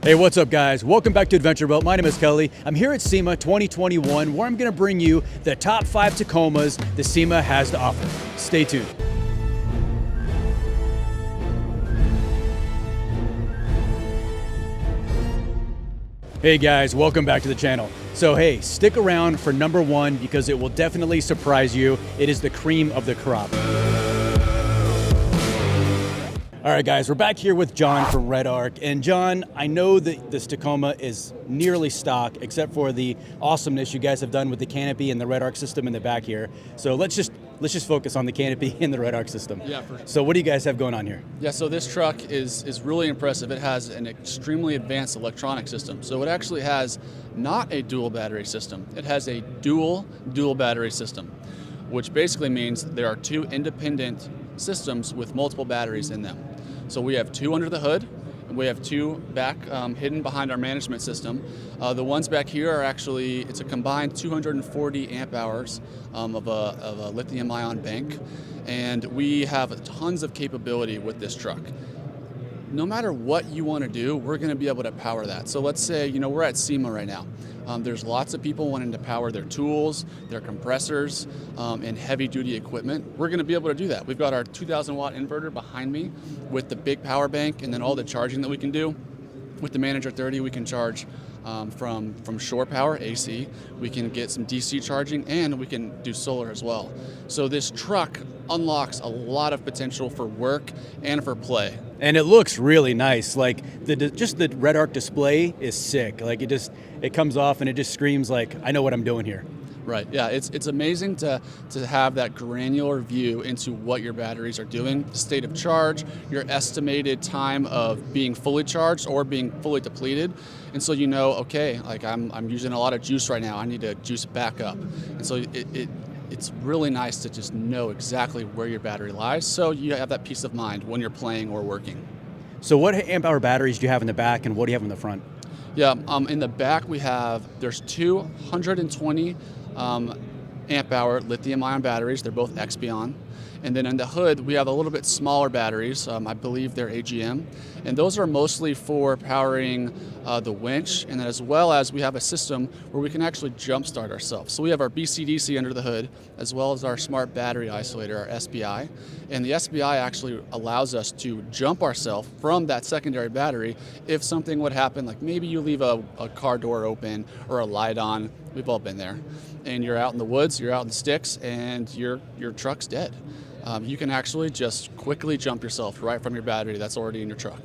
Hey, what's up guys? Welcome back to Adventure Belt. My name is Kelly. I'm here at Sema 2021 where I'm gonna bring you the top 5 Tacomas the Sema has to offer. Stay tuned. Hey guys, welcome back to the channel. So hey, stick around for number 1 because it will definitely surprise you. It is the cream of the crop. All right, guys, we're back here with John from Redarc. And John, I know that this Tacoma is nearly stock, except for the awesomeness you guys have done with the canopy and the Redarc system in the back here. So let's just focus on the canopy and the Redarc system. Yeah, for sure. So what do you guys have going on here? Yeah, so this truck is really impressive. It has an extremely advanced electronic system. So it actually has not a dual battery system. It has a dual battery system, which basically means there are 2 independent systems with multiple batteries in them. So we have 2 under the hood, and we have 2 back hidden behind our management system. The ones back here are actually, it's a combined 240 amp hours of a lithium ion bank, and we have tons of capability with this truck. No matter what you want to do, we're going to be able to power that. So let's say, we're at Sema right now. There's lots of people wanting to power their tools, their compressors, and heavy-duty equipment. We're going to be able to do that. We've got our 2,000-watt inverter behind me with the big power bank and then all the charging that we can do. With the Manager 30, we can charge from shore power, AC. We can get some DC charging, and we can do solar as well. So this truck unlocks a lot of potential for work and for play. And it looks really nice. Like just the Redarc display is sick. Like it comes off and it just screams like, I know what I'm doing here. Right, yeah, it's amazing to have that granular view into what your batteries are doing, the state of charge, your estimated time of being fully charged or being fully depleted. And so okay, like I'm using a lot of juice right now, I need to juice it back up. And so it's really nice to just know exactly where your battery lies, so you have that peace of mind when you're playing or working. So what amp hour batteries do you have in the back and what do you have in the front? Yeah, in the back there's 220 amp hour lithium ion batteries. They're both Expion. And then in the hood, we have a little bit smaller batteries. I believe they're AGM. And those are mostly for powering the winch. And then as well as we have a system where we can actually jumpstart ourselves. So we have our BCDC under the hood, as well as our smart battery isolator, our SBI. And the SBI actually allows us to jump ourselves from that secondary battery if something would happen, like maybe you leave a car door open or a light on. We've all been there. And you're out in the woods, you're out in the sticks, and your truck's dead. You can actually just quickly jump yourself right from your battery that's already in your truck.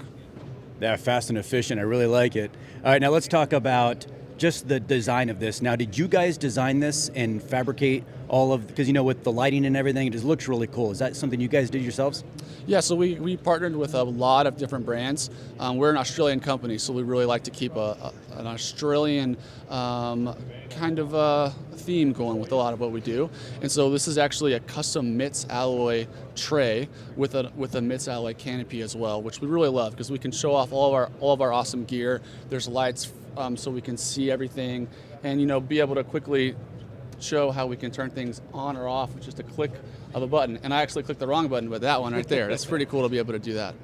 Yeah, fast and efficient. I really like it. All right, now let's talk about just the design of this. Now, did you guys design this and fabricate all of, because with the lighting and everything, it just looks really cool. Is that something you guys did yourselves? Yeah, so we partnered with a lot of different brands. We're an Australian company, so we really like to keep an Australian kind of theme going with a lot of what we do. And so this is actually a custom MITS alloy tray with a MITS alloy canopy as well, which we really love because we can show off all of our awesome gear. There's lights so we can see everything and be able to quickly show how we can turn things on or off with just a click of a button. And I actually clicked the wrong button, but that one right there, that's pretty cool to be able to do that.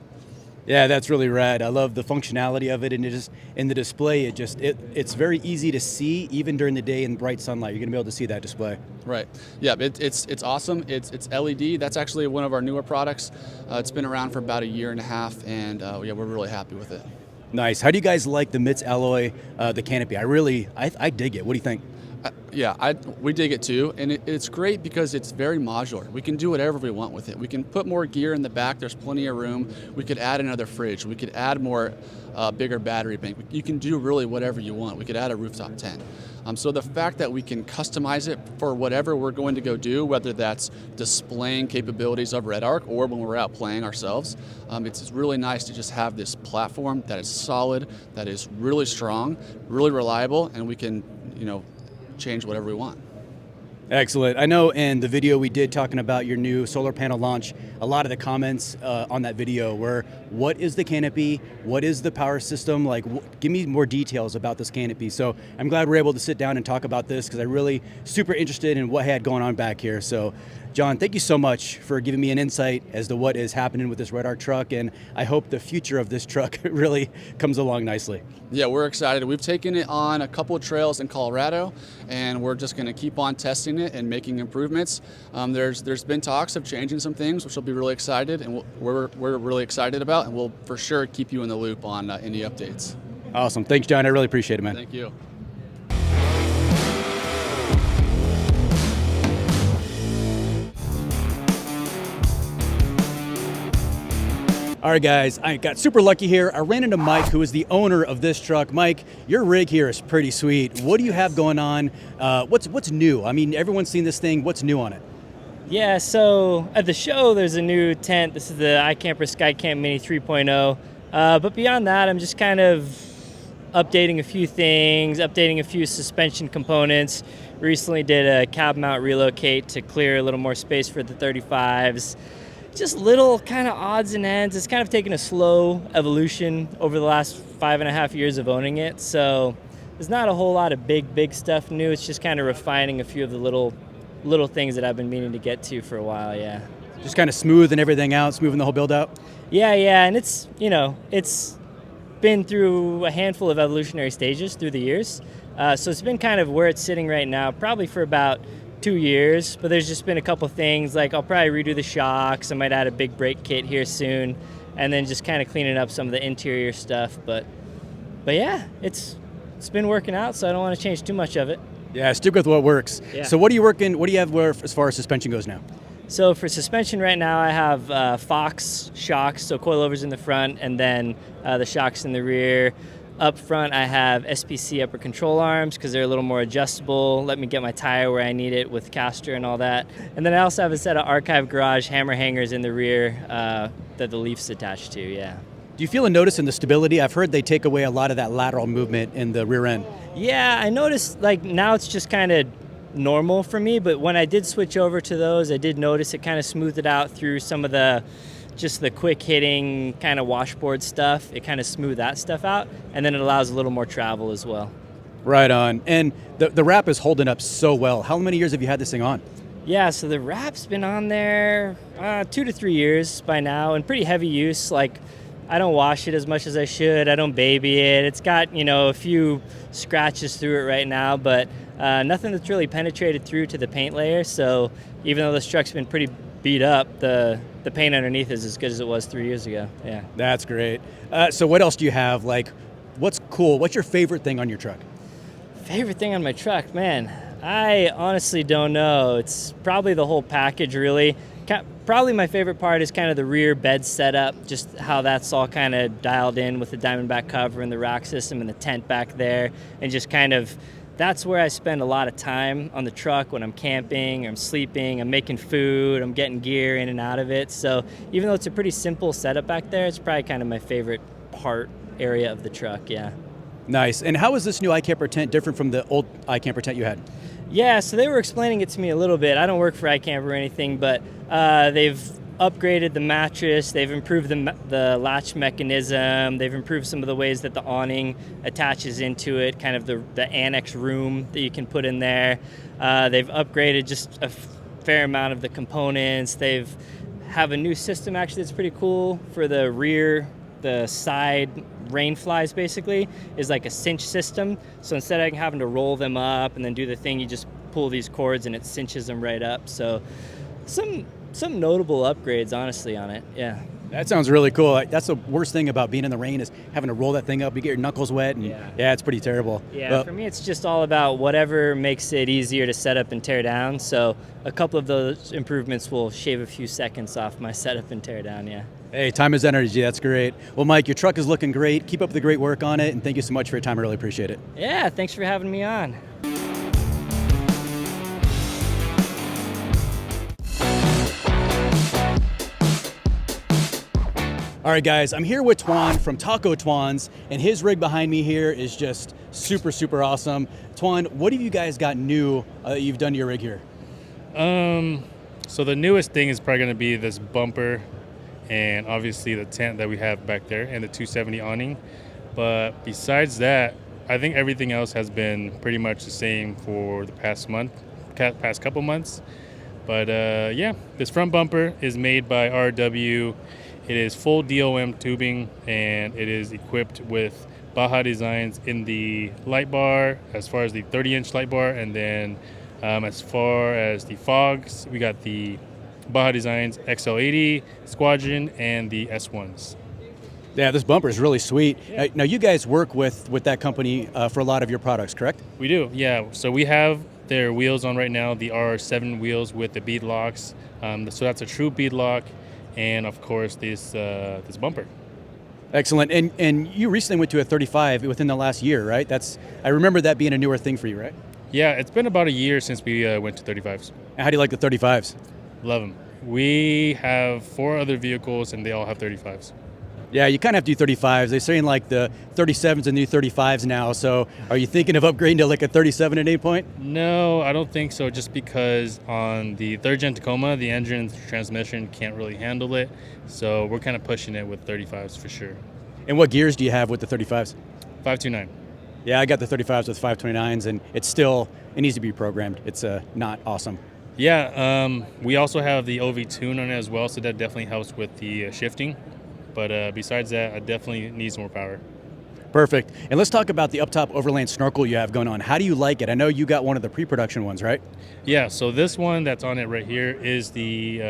Yeah, that's really rad. I love the functionality of it, and it just in the display, it's very easy to see even during the day in bright sunlight. You're gonna be able to see that display. Right. Yeah, it's awesome. It's LED. That's actually one of our newer products. It's been around for about 1.5 years, and yeah, we're really happy with it. Nice. How do you guys like the MITS alloy, the canopy? I dig it. What do you think? Yeah, we dig it too, and it's great because it's very modular. We can do whatever we want with it. We can put more gear in the back. There's plenty of room. We could add another fridge. We could add more bigger battery bank. You can do really whatever you want. We could add a rooftop tent. So the fact that we can customize it for whatever we're going to go do, whether that's displaying capabilities of Redarc or when we're out playing ourselves, it's really nice to just have this platform that is solid, that is really strong, really reliable, and we can, change whatever we want. Excellent. I know in the video we did talking about your new solar panel launch, a lot of the comments on that video were, what is the canopy? What is the power system? Like, give me more details about this canopy. So I'm glad we're able to sit down and talk about this because I'm really super interested in what I had going on back here. So John, thank you so much for giving me an insight as to what is happening with this Redarc truck, and I hope the future of this truck really comes along nicely. Yeah, we're excited. We've taken it on a couple of trails in Colorado, and we're just going to keep on testing it and making improvements. There's been talks of changing some things, which will be really excited, and we're really excited about, and we'll for sure keep you in the loop on any updates. Awesome. Thanks, John. I really appreciate it, man. Thank you. All right, guys, I got super lucky here. I ran into Mike, who is the owner of this truck. Mike, your rig here is pretty sweet. What do you have going on? What's new? I mean, everyone's seen this thing. What's new on it? Yeah, so at the show, there's a new tent. This is the iCamper SkyCamp Mini 3.0. But beyond that, I'm just kind of updating a few things, updating a few suspension components. Recently did a cab mount relocate to clear a little more space for the 35s. Just little kind of odds and ends. It's kind of taken a slow evolution over the last 5.5 years of owning it. So there's not a whole lot of big stuff new. It's just kind of refining a few of the little things that I've been meaning to get to for a while, yeah. Just kind of smoothing everything out, smoothing the whole build out? Yeah, and it's been through a handful of evolutionary stages through the years. So it's been kind of where it's sitting right now, probably for about 2 years, but there's just been a couple things, like I'll probably redo the shocks, I might add a big brake kit here soon, and then just kind of cleaning up some of the interior stuff, but yeah, it's been working out, so I don't want to change too much of it. Yeah, stick with what works. Yeah. So what do you have as far as suspension goes now? So for suspension right now, I have Vox shocks, so coilovers in the front, and then the shocks in the rear. Up front, I have SPC upper control arms because they're a little more adjustable, let me get my tire where I need it with caster and all that. And then I also have a set of Archive Garage hammer hangers in the rear that the leaf's attached to, yeah. Do you feel a notice in the stability? I've heard they take away a lot of that lateral movement in the rear end. Yeah, I noticed, like, now it's just kind of normal for me, but when I did switch over to those, I did notice it kind of smoothed it out through some of the quick hitting kind of washboard stuff. It kind of smoothed that stuff out, and then it allows a little more travel as well. Right on. And the wrap is holding up so well. How many years have you had this thing on? Yeah, so the wrap's been on there 2 to 3 years by now, and pretty heavy use. Like, I don't wash it as much as I should. I don't baby it. It's got, a few scratches through it right now, but nothing that's really penetrated through to the paint layer. So even though this truck's been pretty beat up, the paint underneath is as good as it was 3 years ago. Yeah. That's great. So what else do you have? Like, what's cool? What's your favorite thing on your truck? Favorite thing on my truck, man, I honestly don't know. It's probably the whole package, really. Probably my favorite part is kind of the rear bed setup, just how that's all kind of dialed in with the Diamondback cover and the rack system and the tent back there, and just kind of, that's where I spend a lot of time on the truck when I'm camping, I'm sleeping, I'm making food, I'm getting gear in and out of it. So even though it's a pretty simple setup back there, it's probably kind of my favorite part area of the truck, yeah. Nice. And how is this new iCamper tent different from the old iCamper tent you had? Yeah, so they were explaining it to me a little bit. I don't work for iCamper or anything, but they've upgraded the mattress, they've improved the latch mechanism, they've improved some of the ways that the awning attaches into it, kind of the annex room that you can put in there. They've upgraded just a fair amount of the components. They've have a new system actually that's pretty cool for the rear, the side rain flies basically, is like a cinch system. So instead of having to roll them up and then do the thing, you just pull these cords and it cinches them right up. So some notable upgrades, honestly, on it, yeah. That sounds really cool. That's the worst thing about being in the rain is having to roll that thing up. You get your knuckles wet, and yeah it's pretty terrible. Yeah, but for me, it's just all about whatever makes it easier to set up and tear down. So a couple of those improvements will shave a few seconds off my setup and tear down, yeah. Hey, time is energy. That's great. Well, Mike, your truck is looking great. Keep up the great work on it, and thank you so much for your time. I really appreciate it. Yeah, thanks for having me on. All right, guys, I'm here with Tuan from Tacoma'S, and his rig behind me here is just super, super awesome. Tuan, what have you guys got new that you've done to your rig here? So the newest thing is probably going to be this bumper and obviously the tent that we have back there and the 270 awning. But besides that, I think everything else has been pretty much the same for the past couple months. But yeah, this front bumper is made by RW. It is full DOM tubing, and it is equipped with Baja designs in the light bar, as far as the 30-inch light bar, and then as far as the fogs, we got the Baja designs XL80, Squadron, and the S1s. Yeah, this bumper is really sweet. Now you guys work with that company for a lot of your products, correct? We do, yeah. So we have their wheels on right now, the R7 wheels with the bead locks. So that's a true bead lock, and of course this bumper. Excellent. And you recently went to a 35 within the last year, right? I remember that being a newer thing for you, right? Yeah, it's been about a year since we went to 35s. And how do you like the 35s? Love them. We have 4 other vehicles, and they all have 35s. Yeah, you kind of have to do 35s. They're saying like the 37s and new 35s now. So are you thinking of upgrading to like a 37 at any point? No, I don't think so, just because on the 3rd gen Tacoma, the engine and transmission can't really handle it. So we're kind of pushing it with 35s for sure. And what gears do you have with the 35s? 529. Yeah, I got the 35s with 529s, and it needs to be programmed. It's not awesome. Yeah, we also have the OV tune on it as well, so that definitely helps with the shifting. But besides that, it definitely needs more power. Perfect. And let's talk about the up-top Overland snorkel you have going on. How do you like it? I know you got one of the pre-production ones, right? Yeah, so this one that's on it right here is the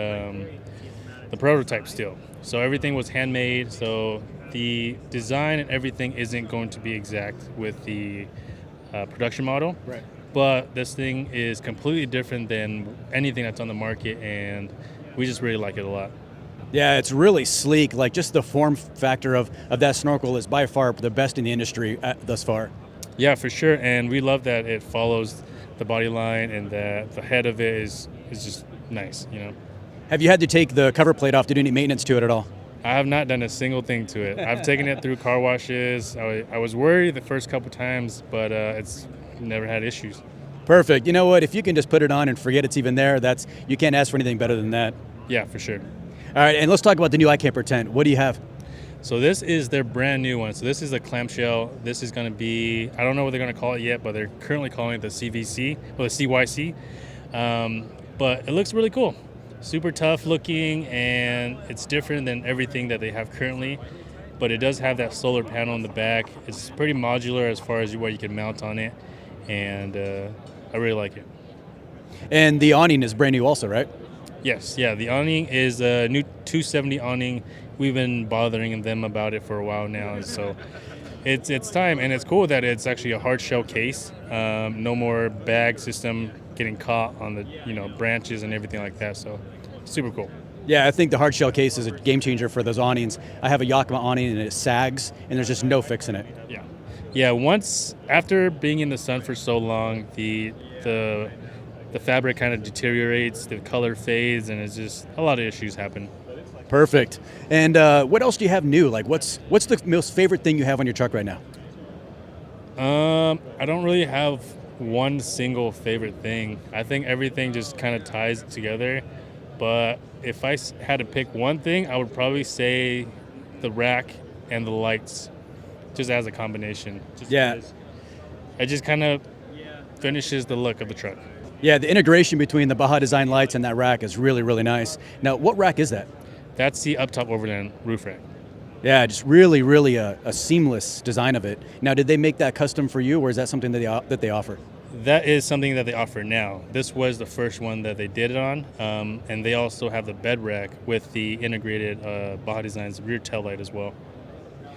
prototype still. So everything was handmade, so the design and everything isn't going to be exact with the production model. Right. But this thing is completely different than anything that's on the market, and we just really like it a lot. Yeah, it's really sleek. Like just the form factor of that snorkel is by far the best in the industry thus far. Yeah, for sure. And we love that it follows the body line, and that the head of it is just nice, you know. Have you had to take the cover plate off to do any maintenance to it at all? I have not done a single thing to it. I've taken it through car washes. I was worried the first couple times, but it's never had issues. Perfect. You know what? If you can just put it on and forget it's even there, you can't ask for anything better than that. Yeah, for sure. All right, and let's talk about the new iCamper tent. What do you have? So this is their brand new one. So this is a clamshell. This is going to be, I don't know what they're going to call it yet, but they're currently calling it the CVC, or the CYC. But it looks really cool. Super tough looking, and it's different than everything that they have currently. But it does have that solar panel in the back. It's pretty modular as far as what you can mount on it, and I really like it. And the awning is brand new also, right? Yes, yeah, the awning is a new 270 awning. We've been bothering them about it for a while now, so it's time, and it's cool that it's actually a hard shell case. No more bag system getting caught on the branches and everything like that, so super cool. Yeah, I think the hard shell case is a game changer for those awnings. I have a Yakima awning and it sags, and there's just no fixing it. Yeah. Once after being in the sun for so long, the fabric kind of deteriorates, the color fades, and it's just a lot of issues happen. Perfect. And what else do you have new? Like, what's the most favorite thing you have on your truck right now? I don't really have one single favorite thing. I think everything just kind of ties together. But if I had to pick one thing, I would probably say the rack and the lights, just as a combination. It just kind of finishes the look of the truck. Yeah, the integration between the Baja design lights and that rack is really, really nice. Now, what rack is that? That's the up-top Overland roof rack. Yeah, just really, really a seamless design of it. Now, did they make that custom for you, or is that something that they offer? That is something that they offer now. This was the first one that they did it on, and they also have the bed rack with the integrated Baja Designs rear tail light as well.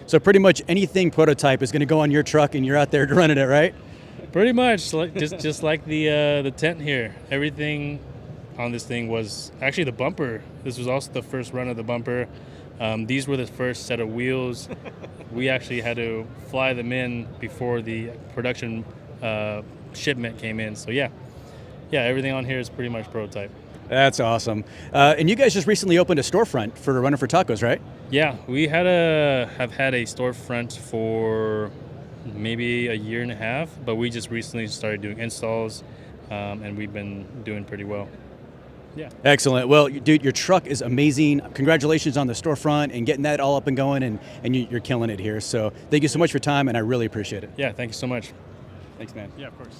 So pretty much anything prototype is going to go on your truck, and you're out there running it, right? Pretty much, just like the tent here. Everything on this thing was actually the bumper. This was also the first run of the bumper. These were the first set of wheels. We actually had to fly them in before the production shipment came in. So yeah, everything on here is pretty much prototype. That's awesome. And you guys just recently opened a storefront for RUNNIN4TACOS, right? Yeah, we have had a storefront for maybe a year and a half, but we just recently started doing installs, and we've been doing pretty well. Yeah. Excellent. Well, dude, your truck is amazing. Congratulations on the storefront and getting that all up and going, and you're killing it here. So thank you so much for your time, and I really appreciate it. Yeah, thank you so much. Thanks, man. Yeah, of course.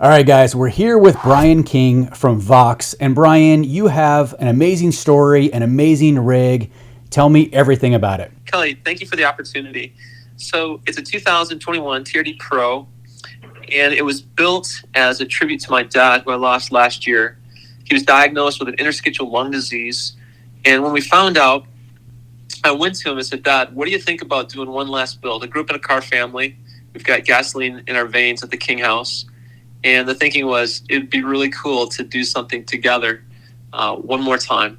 All right, guys, we're here with Brian King from Vox. And Brian, you have an amazing story, an amazing rig. Tell me everything about it. Kelly, thank you for the opportunity. So it's a 2021 TRD Pro, and it was built as a tribute to my dad, who I lost last year. He was diagnosed with an interstitial lung disease. And when we found out, I went to him and said, Dad, what do you think about doing one last build? I grew up in a car family. We've got gasoline in our veins at the King house. And the thinking was it'd be really cool to do something together one more time.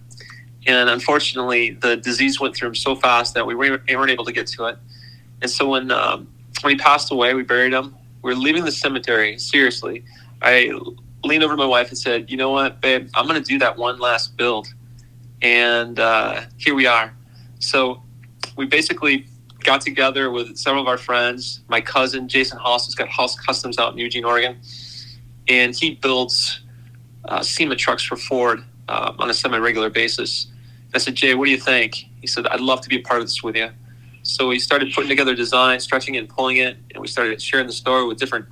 And unfortunately, the disease went through him so fast that we weren't able to get to it. And so when he passed away, we buried him. We were leaving the cemetery, seriously. I leaned over to my wife and said, you know what, babe, I'm going to do that one last build. And here we are. So we basically got together with several of our friends. My cousin, Jason Haas, has got Haas Customs out in Eugene, Oregon. And he builds Sema trucks for Ford on a semi-regular basis. And I said, Jay, what do you think? He said, I'd love to be a part of this with you. So we started putting together design, stretching it and pulling it. And we started sharing the story with different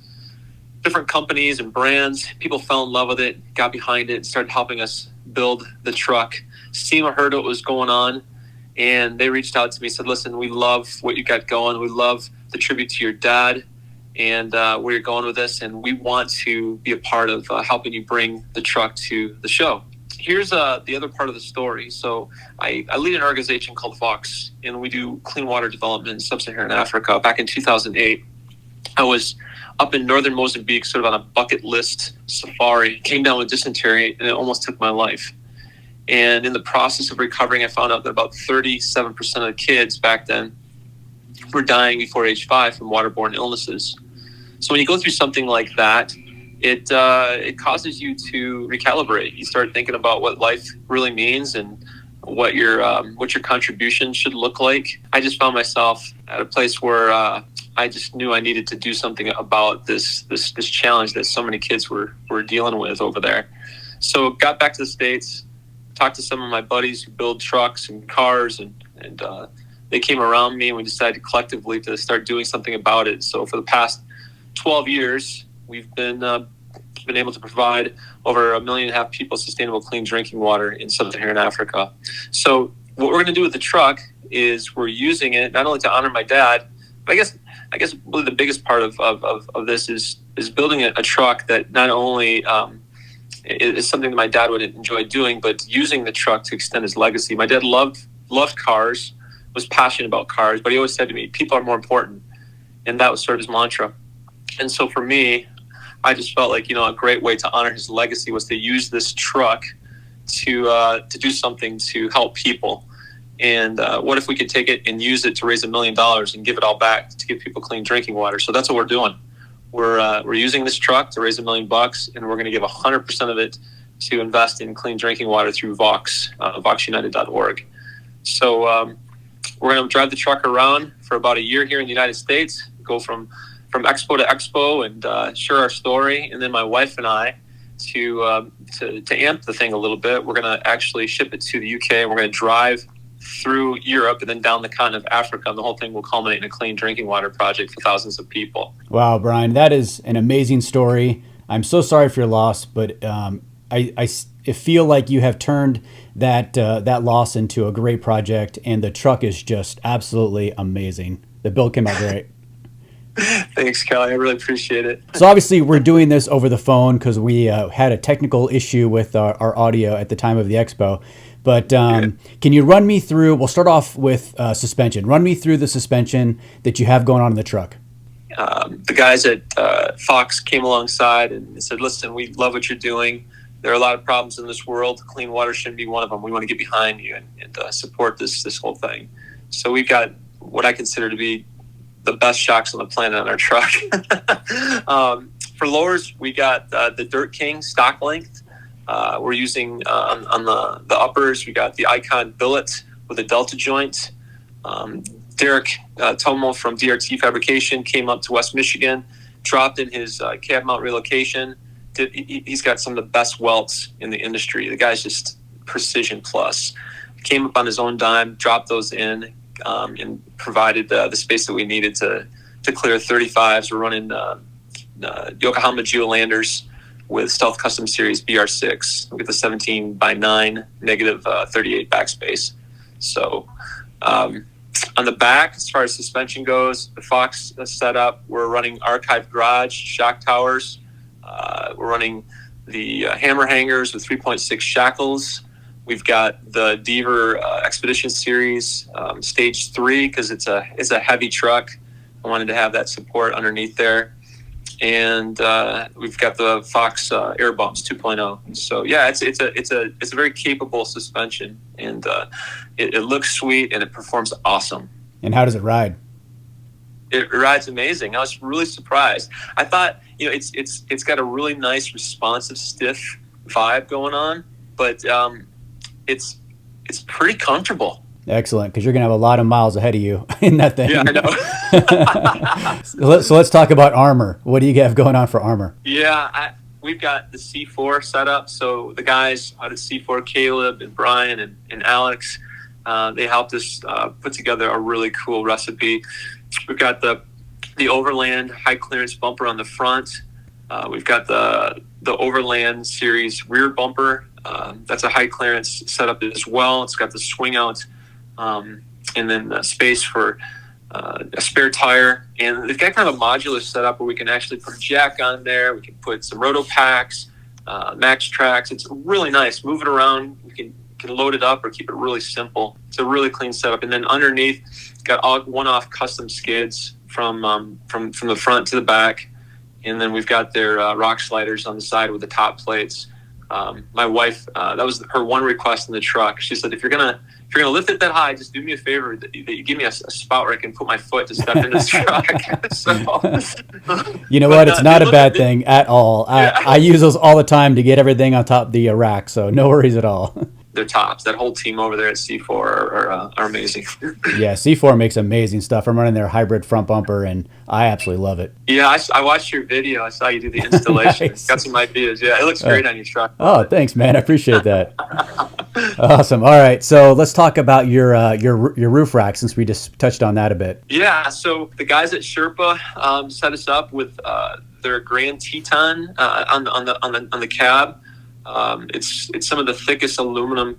companies and brands. People fell in love with it, got behind it, and started helping us build the truck. Sema heard what was going on, and they reached out to me and said, listen, we love what you got going. We love the tribute to your dad and where you're going with this, and we want to be a part of helping you bring the truck to the show. Here's the other part of the story. So I lead an organization called Vox, and we do clean water development in sub-Saharan Africa. Back in 2008, I was up in northern Mozambique, sort of on a bucket list safari, came down with dysentery, and it almost took my life. And in the process of recovering, I found out that about 37% of the kids back then were dying before age 5 from waterborne illnesses. So when you go through something like that, it causes you to recalibrate. You start thinking about what life really means and what your contribution should look like. I just found myself at a place where I just knew I needed to do something about this challenge that so many kids were dealing with over there. So got back to the States, talked to some of my buddies who build trucks and cars, and they came around me, and we decided collectively to start doing something about it. So for the past 12 years, we've been able to provide over 1.5 million people sustainable clean drinking water in sub-Saharan Africa. So what we're going to do with the truck is we're using it not only to honor my dad, but I guess really the biggest part of this is building a truck that not only is something that my dad would enjoy doing, but using the truck to extend his legacy. My dad loved cars, was passionate about cars, but he always said to me, people are more important. And that was sort of his mantra. And so for me, I just felt like, a great way to honor his legacy was to use this truck to do something to help people. And what if we could take it and use it to raise $1 million and give it all back to give people clean drinking water? So that's what we're doing. We're using this truck to raise $1 million, and we're going to give 100% of it to invest in clean drinking water through Vox, voxunited.org. So we're going to drive the truck around for about a year here in the United States, go from expo to expo and share our story. And then my wife and I, to amp the thing a little bit, we're going to actually ship it to the UK. We're going to drive through Europe and then down the continent of Africa. And the whole thing will culminate in a clean drinking water project for thousands of people. Wow, Brian, that is an amazing story. I'm so sorry for your loss, but I feel like you have turned that loss into a great project, and the truck is just absolutely amazing. The build came out great. Thanks, Kelly. I really appreciate it. So obviously we're doing this over the phone because we had a technical issue with our audio at the time of the expo. But can you run me through, we'll start off with suspension. Run me through the suspension that you have going on in the truck. The guys at Fox came alongside and said, listen, we love what you're doing. There are a lot of problems in this world. Clean water shouldn't be one of them. We want to get behind you and support this whole thing. So we've got what I consider to be the best shocks on the planet on our truck. For lowers, we got the Dirt King stock length. We're using on the uppers, we got the Icon billet with a delta joint. Derek Tomo from DRT Fabrication came up to West Michigan, dropped in his cab mount relocation. He's got some of the best welts in the industry. The guy's just precision plus. Came up on his own dime, dropped those in, and provided the space that we needed to clear 35s. We're running Yokohama Geolanders with Stealth Custom Series BR6. We get the 17:9 negative 38 backspace. So on the back, as far as suspension goes, the Fox setup, we're running Archive Garage shock towers. We're running the hammer hangers with 3.6 shackles. We've got the Deaver Expedition Series Stage 3 because it's a heavy truck. I wanted to have that support underneath there. And we've got the Fox Air Bumps 2.0. So yeah, it's a very capable suspension, and it looks sweet and it performs awesome. And how does it ride? It rides amazing. I was really surprised. I thought, it's got a really nice responsive, stiff vibe going on, but it's pretty comfortable. Excellent, because you're going to have a lot of miles ahead of you in that thing. Yeah, I So know. let's talk about armor. What do you have going on for armor? Yeah, we've got the C4 set up. So the guys out at C4, Caleb and Brian and Alex, they helped us put together a really cool recipe. We've got the Overland high clearance bumper on the front. We've got the Overland series rear bumper. That's a high clearance setup as well. It's got the swing out, and then space for a spare tire. And they've got kind of a modular setup where we can actually put a jack on there. We can put some roto packs, max tracks. It's really nice. Move it around. We can load it up or keep it really simple. It's a really clean setup. And then underneath, got all one-off custom skids from the front to the back. And then we've got their rock sliders on the side with the top plates. My wife, that was her one request in the truck. She said, if you're gonna lift it that high, just do me a favor that you give me a spot where I can put my foot to step into this truck. So, you know what? It's not a bad thing at all. I use those all the time to get everything on top of the rack, so no worries at all. They're tops. That whole team over there at C4 are amazing. Yeah, C4 makes amazing stuff. I'm running their hybrid front bumper, and I absolutely love it. Yeah, I watched your video. I saw you do the installation. Nice. Got some ideas. Yeah, it looks great on your truck. Oh, thanks, man. I appreciate that. Awesome. All right, so let's talk about your roof rack, since we just touched on that a bit. Yeah, so the guys at Sherpa set us up with their Grand Teton on the cab. It's some of the thickest aluminum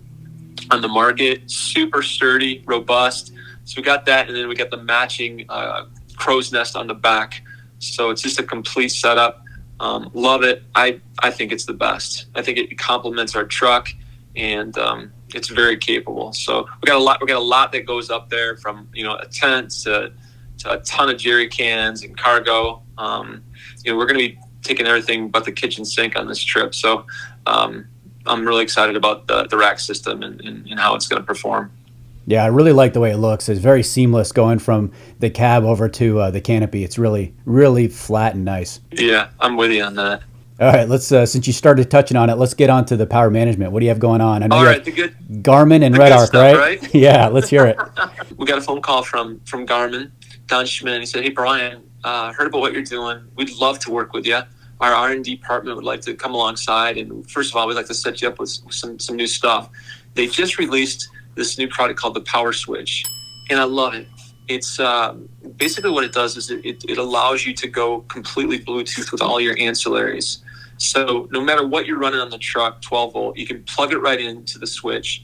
on the market, super sturdy, robust. So we got that, and then we got the matching crow's nest on the back. So it's just a complete setup. Love it. I think it's the best. I think it complements our truck, and it's very capable. So we got a lot that goes up there, from a tent to a ton of jerry cans and cargo. We're going to be taking everything but the kitchen sink on this trip. So I'm really excited about the rack system and how it's going to perform. Yeah, I really like the way it looks. It's very seamless going from the cab over to the canopy. It's really, really flat and nice. Yeah, I'm with you on that. All right, let's since you started touching on it, let's get on to the power management. What do you have going on? I know Garmin and Redarc, stuff, right? Yeah, let's hear it. We got a phone call from Garmin, Don Schmidt. He said, "Hey, Brian, heard about what you're doing. We'd love to work with you. Our R&D department would like to come alongside, and first of all, we'd like to set you up with some new stuff." They just released this new product called the Power Switch, and I love it. It's basically what it does is it allows you to go completely Bluetooth with all your ancillaries. So no matter what you're running on the truck, 12 volt, you can plug it right into the switch,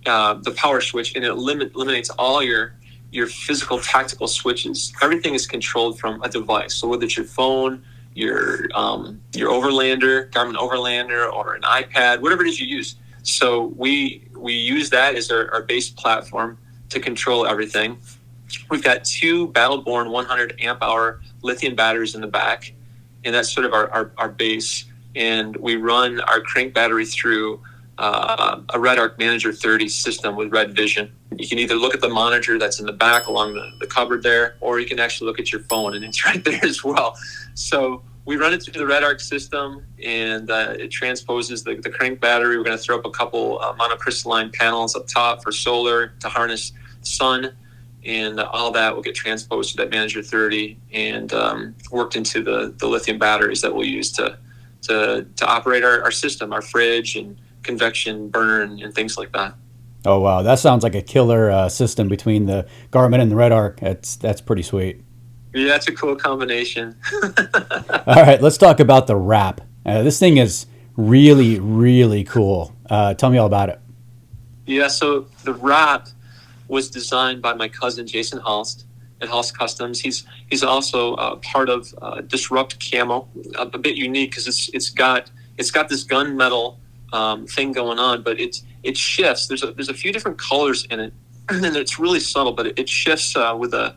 the power switch, and it eliminates all your physical tactical switches. Everything is controlled from a device. So whether it's your phone, your Overlander, Garmin Overlander, or an iPad, whatever it is you use. So we use that as our base platform to control everything. We've got two Battleborn 100 amp hour lithium batteries in the back, and that's sort of our base. And we run our crank battery through a Redarc Manager 30 system with Red Vision. You can either look at the monitor that's in the back along the cupboard there, or you can actually look at your phone, and it's right there as well. So we run it through the Redarc system, and it transposes the crank battery. We're going to throw up a couple monocrystalline panels up top for solar to harness sun, and all that will get transposed to that Manager 30 and worked into the lithium batteries that we'll use to operate our system, our fridge and convection burner and things like that. Oh wow, that sounds like a killer system between the Garmin and the Redarc. That's pretty sweet. Yeah, that's a cool combination. All right, let's talk about the wrap. This thing is really, really cool. Tell me all about it. Yeah, so the wrap was designed by my cousin Jason Halst at Halst Customs. He's also part of Disrupt Camo, a bit unique because it's got this gunmetal thing going on, but it shifts. There's a few different colors in it, and it's really subtle, but it shifts with the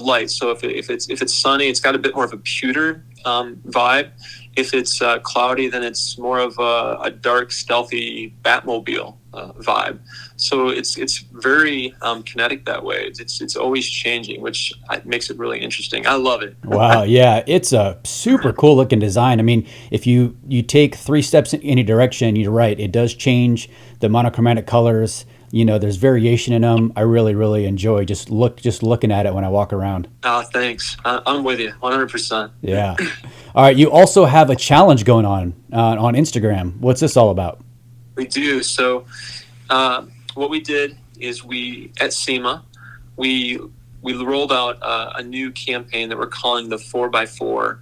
light. So if it's sunny, it's got a bit more of a pewter vibe. If it's cloudy, then it's more of a dark, stealthy Batmobile vibe. So it's very kinetic that way. It's always changing, which makes it really interesting. I love it. Wow, yeah, it's a super cool looking design. I mean, if you take 3 steps in any direction, you're right, it does change the monochromatic colors. You know, there's variation in them. I really, really enjoy just looking at it when I walk around. Oh, thanks. I'm with you 100%. Yeah. All right. You also have a challenge going on Instagram. What's this all about? We do. So what we did is at Sema, we rolled out a new campaign that we're calling the 4x4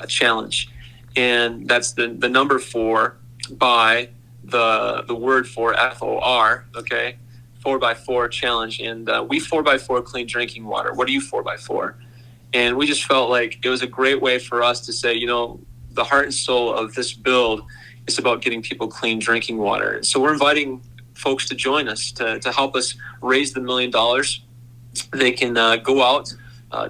challenge. And that's the number 4 by the word for FOR, okay, 4x4 challenge. And we 4x4 clean drinking water. What are you 4x4? And we just felt like it was a great way for us to say, you know, the heart and soul of this build is about getting people clean drinking water. And so we're inviting folks to join us to help us raise the $1 million. They can go out,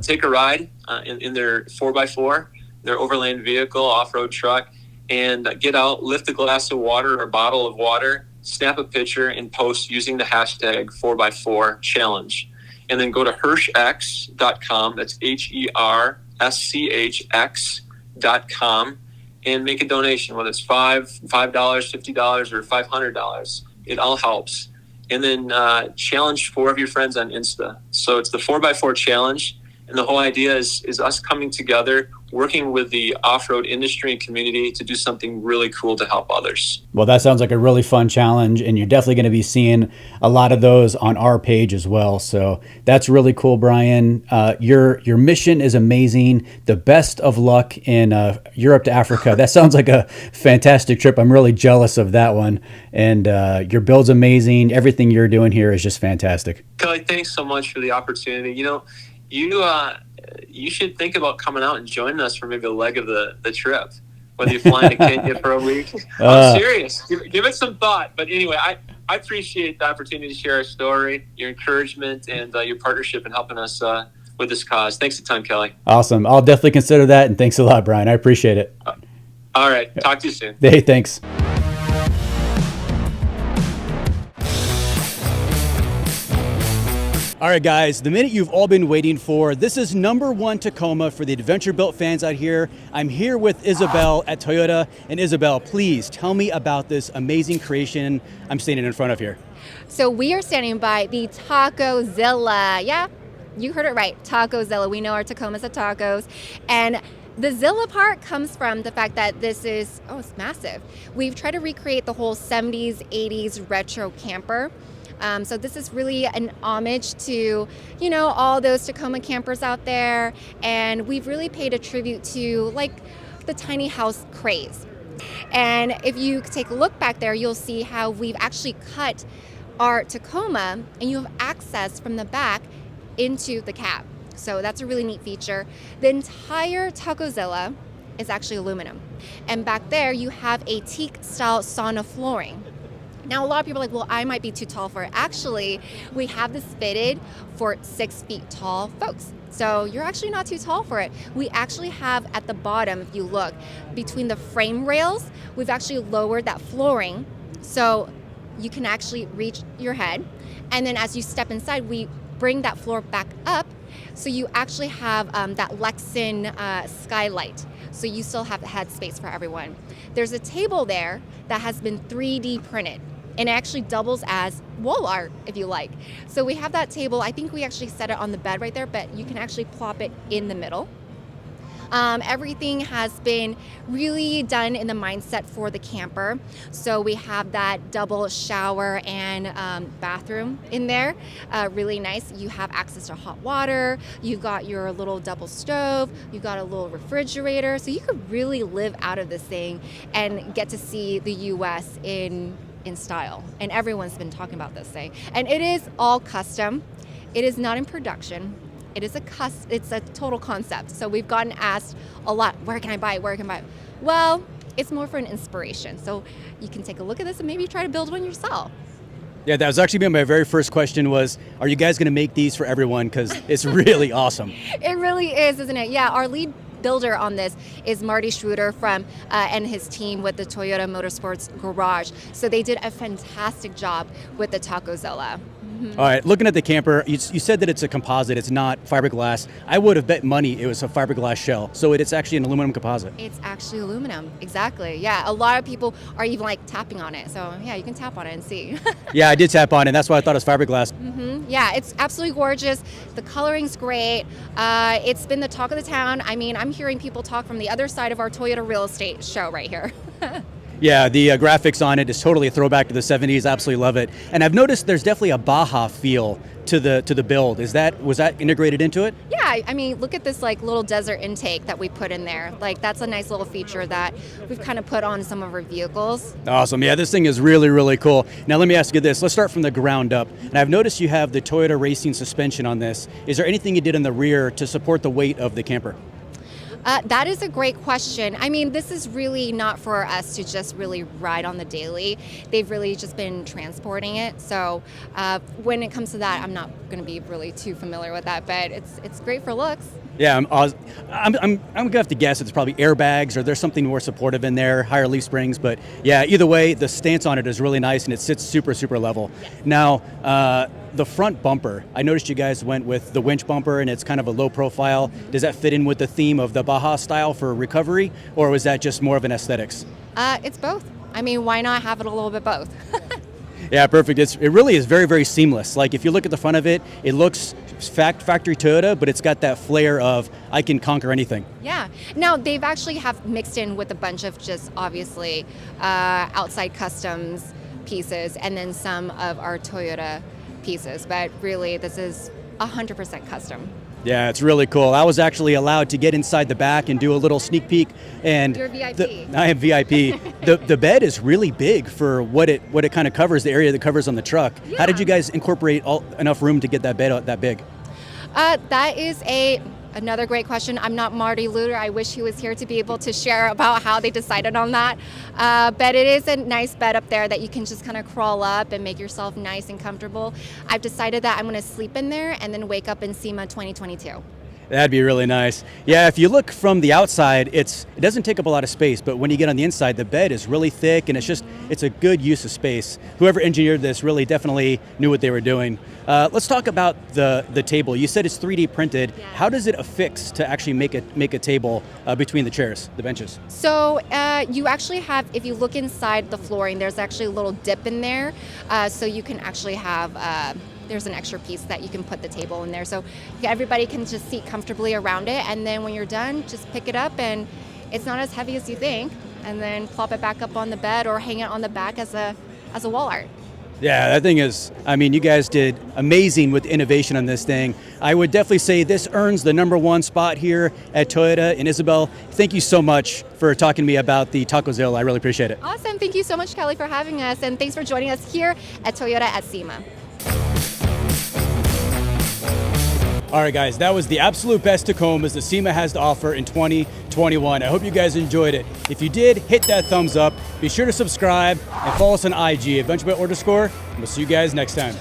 take a ride in their 4x4, their Overland vehicle, off-road truck, and get out, lift a glass of water or bottle of water, snap a picture, and post using the hashtag 4x4 challenge. And then go to HerschX.com, that's HERSCHX.com, and make a donation, whether it's $5, $50, or $500. It all helps. And then challenge 4 of your friends on Insta. So it's the 4x4 challenge. And the whole idea is us coming together, working with the off-road industry and community to do something really cool to help others. Well, that sounds like a really fun challenge, and you're definitely going to be seeing a lot of those on our page as well. So that's really cool, Brian. Your mission is amazing. The best of luck in Europe to Africa. That sounds like a fantastic trip. I'm really jealous of that one. And your build's amazing. Everything you're doing here is just fantastic. Kelly, thanks so much for the opportunity. You know, you should think about coming out and joining us for maybe a leg of the trip, whether you're flying to Kenya for a week. I'm serious. Give it some thought. But anyway, I appreciate the opportunity to share our story, your encouragement, and your partnership in helping us with this cause. Thanks a ton, Kelly. Awesome. I'll definitely consider that, and thanks a lot, Brian. I appreciate it. All right. Talk to you soon. Hey, thanks. All right, guys, the minute you've all been waiting for. This is #1 Tacoma for the adventure built fans out here. I'm here with Isabel at Toyota. And Isabel, please tell me about this amazing creation I'm standing in front of here. So we are standing by the Tacozilla. Yeah, you heard it right, Tacozilla. We know our Tacomas are tacos. And the Zilla part comes from the fact that this is, it's massive. We've tried to recreate the whole 70s, 80s retro camper. So this is really an homage to, you know, all those Tacoma campers out there. And we've really paid a tribute to like the tiny house craze. And if you take a look back there, you'll see how we've actually cut our Tacoma and you have access from the back into the cab. So that's a really neat feature. The entire Tacozilla is actually aluminum. And back there you have a teak style sauna flooring. Now, a lot of people are like, well, I might be too tall for it. Actually, we have this fitted for 6 feet tall folks. So you're actually not too tall for it. We actually have at the bottom, if you look, between the frame rails, we've actually lowered that flooring so you can actually reach your head. And then as you step inside, we bring that floor back up so you actually have that Lexan skylight. So you still have the head space for everyone. There's a table there that has been 3D printed. And it actually doubles as wall art, if you like. So we have that table. I think we actually set it on the bed right there, but you can actually plop it in the middle. Everything has been really done in the mindset for the camper. So we have that double shower and bathroom in there. Really nice. You have access to hot water. You got your little double stove. You got a little refrigerator. So you could really live out of this thing and get to see the U.S. in style. And everyone's been talking about this thing. And it is all custom. It is not in production. It is it's a total concept. So we've gotten asked a lot, where can I buy it? Where can I buy it? Well, it's more for an inspiration. So you can take a look at this and maybe try to build one yourself. Yeah, that was actually my very first question was, are you guys going to make these for everyone? Because it's really awesome. It really is, isn't it? Yeah, our lead builder on this is Marty Schroeder from and his team with the Toyota Motorsports Garage. So they did a fantastic job with the Tacozilla. All right, looking at the camper, you said that it's a composite, it's not fiberglass. I would have bet money it was a fiberglass shell, so it's actually an aluminum composite. It's actually aluminum, exactly. Yeah, a lot of people are even like tapping on it. So yeah, you can tap on it and see. Yeah, I did tap on it, that's why I thought it was fiberglass. Yeah, it's absolutely gorgeous. The coloring's great. It's been the talk of the town. I mean, I'm hearing people talk from the other side of our Toyota real estate show right here. Yeah, the graphics on it is totally a throwback to the 70s. Absolutely love it. And I've noticed there's definitely a Baja feel to the build. Was that integrated into it? Yeah, I mean, look at this like little desert intake that we put in there. Like that's a nice little feature that we've kind of put on some of our vehicles. Awesome. Yeah, this thing is really, really cool. Now let me ask you this. Let's start from the ground up. And I've noticed you have the Toyota Racing suspension on this. Is there anything you did in the rear to support the weight of the camper? That is a great question. I mean, this is really not for us to just really ride on the daily. They've really just been transporting it. So when it comes to that, I'm not going to be really too familiar with that, but it's great for looks. Yeah, I'm gonna have to guess it's probably airbags or there's something more supportive in there, higher leaf springs. But yeah, either way, the stance on it is really nice and it sits super, super level. Now, the front bumper, I noticed you guys went with the winch bumper and it's kind of a low profile. Does that fit in with the theme of the Baja style for recovery, or was that just more of an aesthetics? It's both. I mean, why not have it a little bit both? Yeah, perfect. It really is very, very seamless. Like if you look at the front of it, it looks factory Toyota, but it's got that flair of I can conquer anything. Yeah. Now they've actually have mixed in with a bunch of just obviously outside customs pieces and then some of our Toyota pieces, but really this is 100% custom. Yeah, it's really cool. I was actually allowed to get inside the back and do a little sneak peek. And you're VIP. I am VIP. The bed is really big for what it kind of covers, the area that covers on the truck. Yeah. How did you guys incorporate enough room to get that bed out that big? That is another great question. I'm not Marty Luter. I wish he was here to be able to share about how they decided on that. But it is a nice bed up there that you can just kind of crawl up and make yourself nice and comfortable. I've decided that I'm going to sleep in there and then wake up in Sema 2022. That'd be really nice. Yeah, if you look from the outside, it doesn't take up a lot of space, but when you get on the inside, the bed is really thick and it's a good use of space. Whoever engineered this really definitely knew what they were doing. Let's talk about the table. You said it's 3D printed. Yeah. How does it affix to actually make a table between the chairs, the benches? So you actually have, if you look inside the flooring, there's actually a little dip in there. So you can actually have, there's an extra piece that you can put the table in there. So everybody can just seat comfortably around it. And then when you're done, just pick it up and it's not as heavy as you think. And then plop it back up on the bed or hang it on the back as a wall art. Yeah, that thing is, I mean, you guys did amazing with innovation on this thing. I would definitely say this earns the #1 spot here at Toyota. And Isabel, thank you so much for talking to me about the Tacozilla. I really appreciate it. Awesome. Thank you so much, Kelly, for having us. And thanks for joining us here at Toyota at Sema. All right, guys, that was the absolute best Tacomas that Sema has to offer in 2021. I hope you guys enjoyed it. If you did, hit that thumbs up. Be sure to subscribe and follow us on IG, @AdventureBoy_. And we'll see you guys next time.